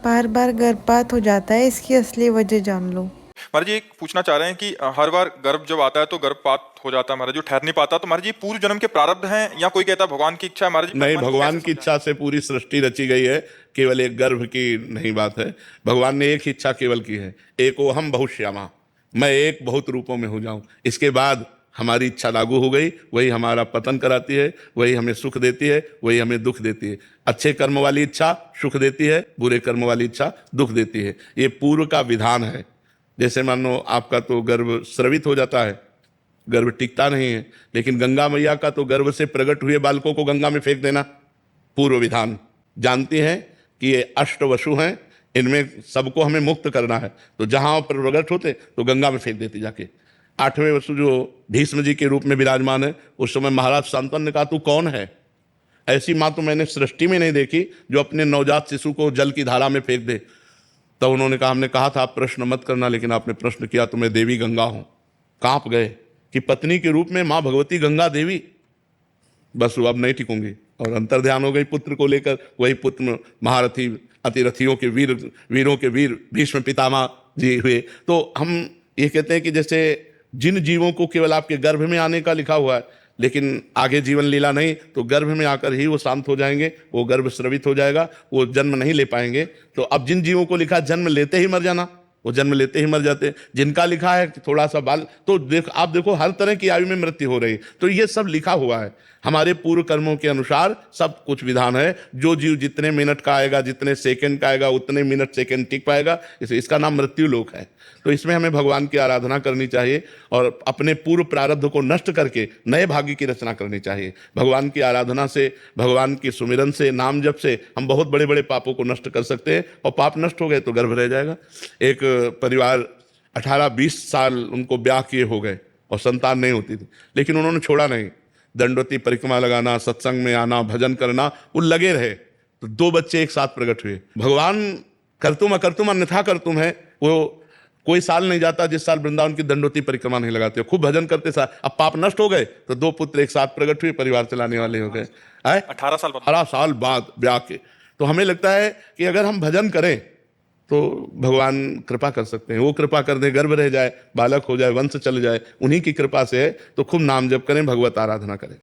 बार बार गर्भपात हो जाता है, इसकी असली वजह जान लो। महाराज जी एक पूछना चाह रहे हैं कि हर बार गर्भ जब आता है तो गर्भपात हो जाता है महाराज, जो ठहर नहीं पाता, तो महाराज जी पूर्व जन्म के प्रारब्ध हैं या कोई कहता है भगवान की इच्छा है महाराज जी, नहीं, भगवान को भगवान कैसे की समझाएं? इच्छा से पूरी सृष्टि रची गई है। केवल एक गर्भ की नहीं बात है। भगवान ने एक ही इच्छा केवल की है, एको हम बहुश्यामा, मैं एक बहुत रूपों में हो जाऊं। इसके बाद हमारी इच्छा लागू हो गई, वही हमारा पतन कराती है, वही हमें सुख देती है, वही हमें दुख देती है। अच्छे कर्म वाली इच्छा सुख देती है, बुरे कर्म वाली इच्छा दुख देती है। ये पूर्व का विधान है। जैसे मान लो आपका तो गर्भ स्रवित हो जाता है, गर्भ टिकता नहीं है, लेकिन गंगा मैया का तो गर्भ से प्रकट हुए बालकों को गंगा में फेंक देना पूर्व विधान। जानती हैं कि ये अष्ट वसु हैं, इनमें सबको हमें मुक्त करना है, तो जहां प्रकट होते तो गंगा में फेंक देती जाके। आठवें वसु जो भीष्म जी के रूप में विराजमान है, उस समय महाराज शांतनु ने कहा तू कौन है? ऐसी माँ तो मैंने सृष्टि में नहीं देखी जो अपने नवजात शिशु को जल की धारा में फेंक दे। तब उन्होंने कहा हमने कहा था आप प्रश्न मत करना, लेकिन आपने प्रश्न किया तो मैं देवी गंगा हूं। कांप गए कि पत्नी के रूप में माँ भगवती गंगा देवी, बस वो अब नहीं टिकूंगी, और अंतर ध्यान हो गई पुत्र को लेकर। वही पुत्र महारथी अतिरथियों के वीरों के वीर भीष्म पितामह जी हुए। तो हम ये कहते हैं कि जैसे जिन जीवों को केवल आपके गर्भ में आने का लिखा हुआ है, लेकिन आगे जीवन लीला नहीं, तो गर्भ में आकर ही वो शांत हो जाएंगे, वो गर्भ स्रवित हो जाएगा, वो जन्म नहीं ले पाएंगे। तो अब जिन जीवों को लिखा जन्म लेते ही मर जाना, वो जन्म लेते ही मर जाते हैं। जिनका लिखा है कि थोड़ा सा बाल, तो आप देखो हर तरह की आयु में मृत्यु हो रही। तो ये सब लिखा हुआ है हमारे पूर्व कर्मों के अनुसार, सब कुछ विधान है। जो जीव जितने मिनट का आएगा, जितने सेकंड का आएगा, उतने मिनट सेकंड टिक पाएगा। इसका नाम मृत्यु लोक है। तो इसमें हमें भगवान की आराधना करनी चाहिए और अपने पूर्व प्रारब्ध को नष्ट करके नए भाग्य की रचना करनी चाहिए। भगवान की आराधना से, भगवान की सुमिरन से, नाम जप से हम बहुत बड़े बड़े पापों को नष्ट कर सकते हैं, और पाप नष्ट हो गए तो गर्भ रह जाएगा। एक परिवार 18-20 साल उनको ब्याह किए हो गए और संतान नहीं होती थी, लेकिन उन्होंने छोड़ा नहीं। दंडवती परिक्रमा लगाना, सत्संग में आना, भजन करना, वो लगे रहे। तो 2 बच्चे एक साथ प्रकट हुए। भगवान करतुम अकर्तुम अन्यथा करतुम है। वो कोई साल नहीं जाता जिस साल वृंदावन की दंडवती परिक्रमा नहीं लगाते, खूब भजन करते साल। अब पाप नष्ट हो गए तो 2 पुत्र एक साथ प्रकट हुए, परिवार चलाने वाले हो गए। 18 साल बाद ब्याह के। तो हमें लगता है कि अगर हम भजन करें तो भगवान कृपा कर सकते हैं। वो कृपा कर दे, गर्भ रह जाए, बालक हो जाए, वंश चल जाए, उन्हीं की कृपा से है। तो खूब नाम जप करें, भगवत आराधना करें।